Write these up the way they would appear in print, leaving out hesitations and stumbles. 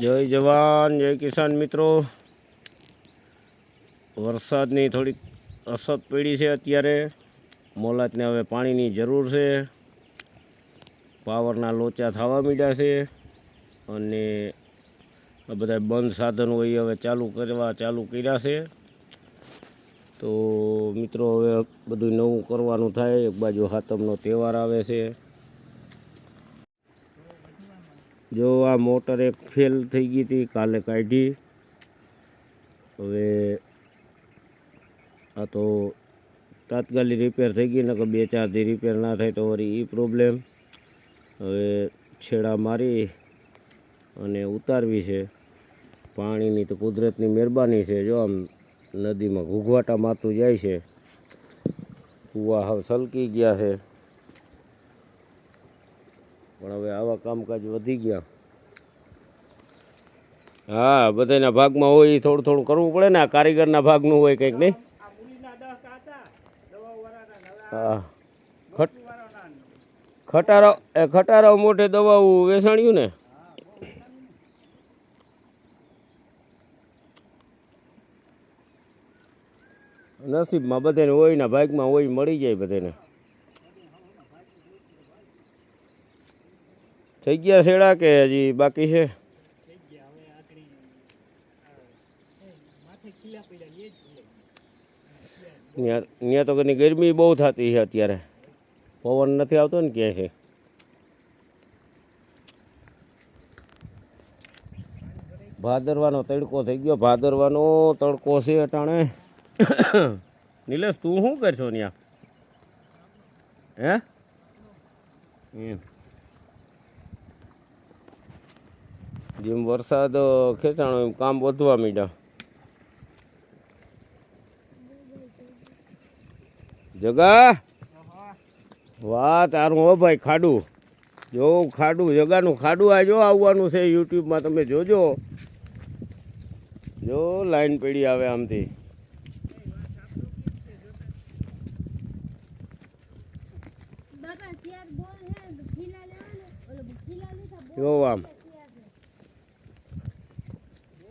જય જવાન જય કિસાન મિત્રો, વરસાદની થોડીક અસર પડી છે અત્યારે. મોલાતને હવે પાણીની જરૂર છે. પાવરના લોચા થવા માંડ્યા છે અને આ બધા બંધ સાધનો હોય હવે ચાલુ કર્યા છે. તો મિત્રો હવે બધું નવું કરવાનું થાય. એક બાજુ હાતમનો તહેવાર આવે છે. જો આ મોટર એક ફેલ થઈ ગઈ હતી, કાલે કાઢી. હવે આ તો તાત્કાલિક રિપેર થઈ ગઈ, નકર 2-4 દી રિપેર ના થાય તો વળી એ પ્રોબ્લેમ. હવે છેડા મારી અને ઉતારવી છે. પાણીની તો કુદરતની મહેરબાની છે. જો આમ નદીમાં ઘૂઘવાટા મારતું જાય છે. કૂવા હવે છલકી ગયા છે, પણ હવે આવા કામકાજ વધી ગયા. હા, બધાના ભાગમાં હોય થોડું થોડું કરવું પડે ને. આ કારીગરના ભાગનું હોય કંઈક નહીં. હા, ખટારાઓ મોટે દવાઓ વેચાણ્યું ને. નસીબમાં બધાને હોય ને, ભાગમાં હોય, મળી જાય બધાને. થઈ ગયા છેડા કે હજી બાકી છે? ત્યાં તો ઘણી ગરમી બહુ થતી છે અત્યારે. પવન નથી આવતો ને ક્યાંય છે. ભાદરવાનો તડકો થઈ ગયો. ભાદરવાનો તડકો છે અટાણે. નિલેશ, તું શું કરશો ત્યાં? હે એમ જેમ વરસાદ ખેંચાણો એમ કામ વધવા માંડ્યા. જગા, વાહ તારું હો ભાઈ. ખાડું જો, ખાડું જગાનું ખાડું આ જો આવવાનું છે યુટ્યુબમાં, તમે જોજો. જો લાઈન પડી આવે આમથી. જો આમ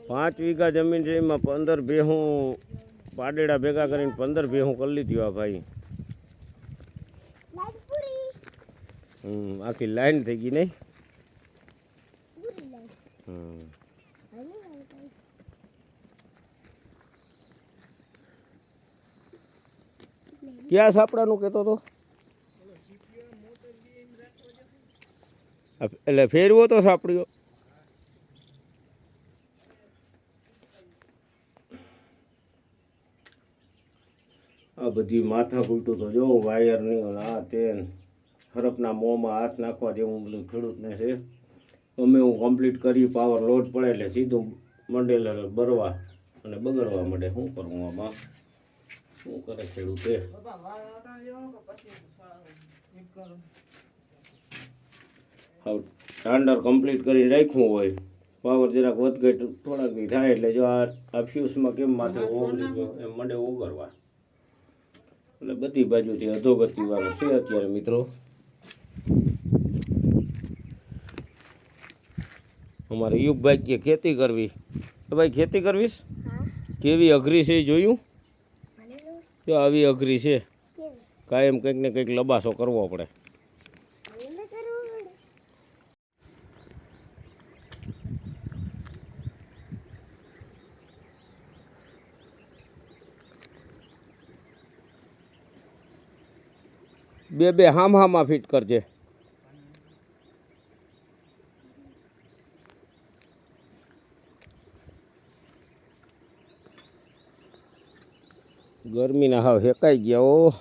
5 વીઘા જમીન છે, એમાં 15 ભેહું પાડેડા ભેગા કરીને 15 ભેહું કરી લીધી આ ભાઈ. આખી લાઈન થઈ ગઈ નહીં. ક્યાં સાપડાનું કહેતો હતો? એટલે ફેરવો તો સાપડ્યો. આ બધી માથા કૂટું તો જો વાયરની આ તેન હરપના મોંમાં હાથ નાખવા જેવું બધું ખેડૂતને છે. અમે હું કમ્પ્લીટ કરી, પાવર લોડ પડે એટલે સીધું મંડેલ બરવા અને બગડવા માંડે. શું કરવું આમાં? શું કરે ખેડૂતે? હવે સ્ટાન્ડર્ડ કમ્પ્લીટ કરીને રાખ્યું હોય, પાવર જરાક વધઘટ થોડાક દી થાય એટલે જો આ ફ્યુઝમાં કેમ માથે ઓગળી ગયો એમ મંડે ઓગળવા. એટલે બધી બાજુથી અધોગતિવાળું છે અત્યારે મિત્રો. અમારે યુગભાઈ કે ખેતી કરવી. તો ભાઈ ખેતી કરવીશ? કેવી અઘરી છે જોયું? જો આવી અઘરી છે. કાયમ કંઈક ને કંઈક લબાસો કરવો પડે. બે હામાં ફિટ કરજે. ગરમીના હાવ હેકાઈ ગયા. ઓ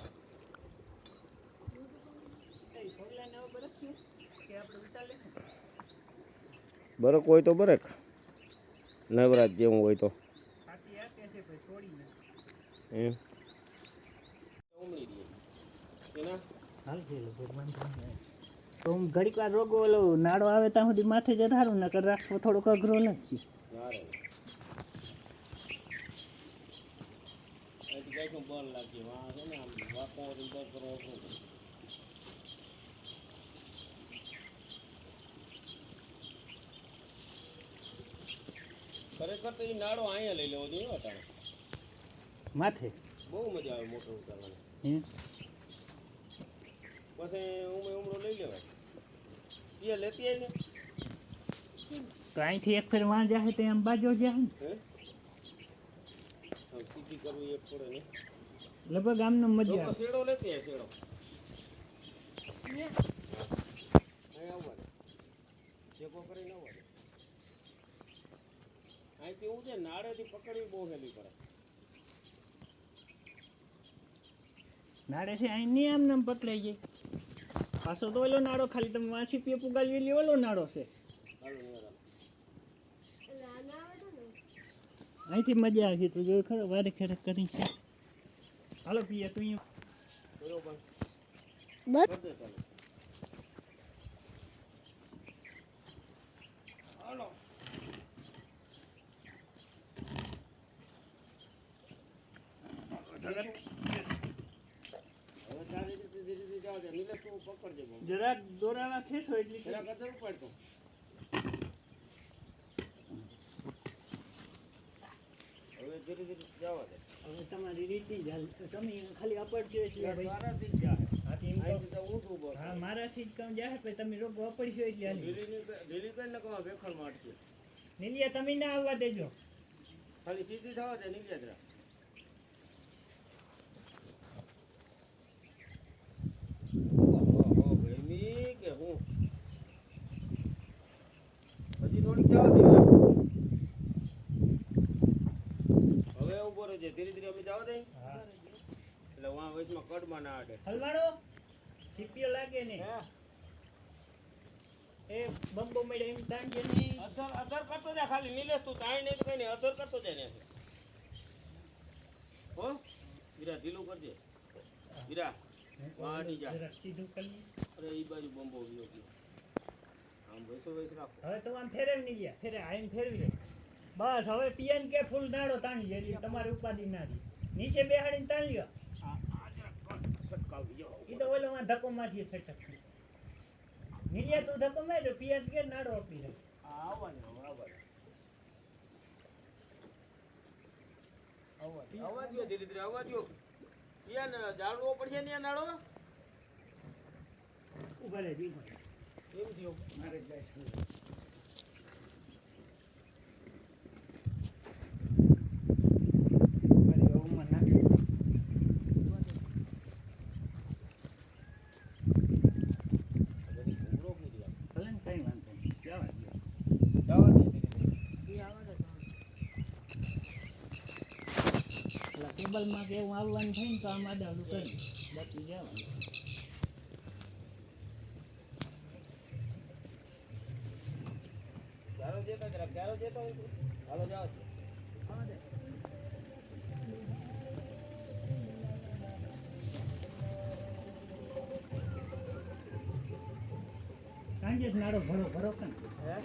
બરક હોય તો બરક, નવરાજ જેવું હોય તો એમ. તો હું ઘડીક વાર રોગો ઓલો નાડો આવે ત્યાં સુધી માથે જ ધારું, નકર રાખવો થોડોક અઘરો નથી. ખરેખર તો એ નાડો અહીંયા લઈ લેવો જોઈએ અટાણે માથે બહુ મજા આવે મોટર ઉતારવાની હે પછી ઉમરો લઈ લેવાય એ લેતી આવી ને તો અહીંથી એક ફેર વાં જાહે તો એમ બાજુ જાય ને હે આમ સીધી કરવી એક પડે ને લગભગ આમનો મજા લોકો આવે શેડો લેતી આવે શેડો અહીં આવવાનું ટેકો કરીને આવવાનું અહીંથી હું છે નાળેથી પકડવી બહુ હેલી પડે નાડે છે અહીં નહીં આમ નામ પકડાઈ જાય પાછો તો ઓલો નાડો ખાલી તમે વાંચી પીએ પુગાવી ઓલો નાડો છે હાલો નિહાળ અહીંથી મજા આવી તું જોયું ખરો વારે ખેરે કરી છે હાલો પીએ તું બરોબર બસ કર દે ચાલો હાલો હવે તારી રીતે ધીરે ધીરે જાવ દે નીલેશ તું પકડજે બહુ જરાક દોરાવા ખેસો એટલી જરાક અધર ઉપાડતો હવે ધીરે ધીરે જવા દે હવે તમારી રીતિ જ હાલ. તમે ખાલી અપડશો એટલે ભાઈ મારાથી જ જાય હા તો એમ તો અહીંથી તો ઊંધું બોલ હા મારાથી જ કામ જાય પછી તમે રોગ અપડશો એટલે હાલી ઢીલી કરીને કહો વેખણ મારશે નીલિયા તમે ના આવવા દેજો ખાલી સીધી થવા દે નીકળ્યા જરા ઓહો ગરમી કે હું હજી થોડીક જવા દે હવે ઉભો રહેજે ધીરે ધીરે અમે જવા દે હા એટલે વાં વચમાં કડમાં ના આડે હલવાડો સીપીઓ લાગે ને એ બંબો મેળે એમ તાંગે નહીં અધર કરતો જા ખાલી નીલેશ તું તાઈ નહીં તો કઈ નહીં અધર કરતો જાય ને હો વીરા ઢીલું કરજે વીરા વાડી જા જરાક સીધું કરી અરે ઈ બાજુ બંબો ગયો ગયો આમ વૈસો વૈસ રાખો હવે તો આમ ફેરવી નહીં ગયા ફેરે આઈને ફેરવી લે બસ હવે પીએન કે ફૂલ દાડો તાણી જાય એટલે તમારી ઉપાધિ ના રહી નીચે બેહાડીને તાણી લ્યો સટકાવી જાઓ એ તો ઓલોમાં ધક્કો મારીએ સટક નીલિયા તું ધક્કો માર્યો પીએન કે નાડો આપી દે આવવા દો ધીરે ધીરે આવવા દો યા ને જાળવો પડશે ને યા નાડો ઉભા રહે જી એમ થયો મારે જાય છે મારી ઓમાં નાખી ઘૂમરો કૂદી ભલે ને કઈ વાંધો નહીં જવા દો જવા દે ધીરે ધીરે પેલા કેબલમાં કે એવું આવવાનું થાય ને તો આમ આડાવડું કરી બાકી જવાનું ચાલો જેતો જરા ચાલો જેતો હાલો જાઓ સાંજે જ નાડો ભરો ભરો કે હે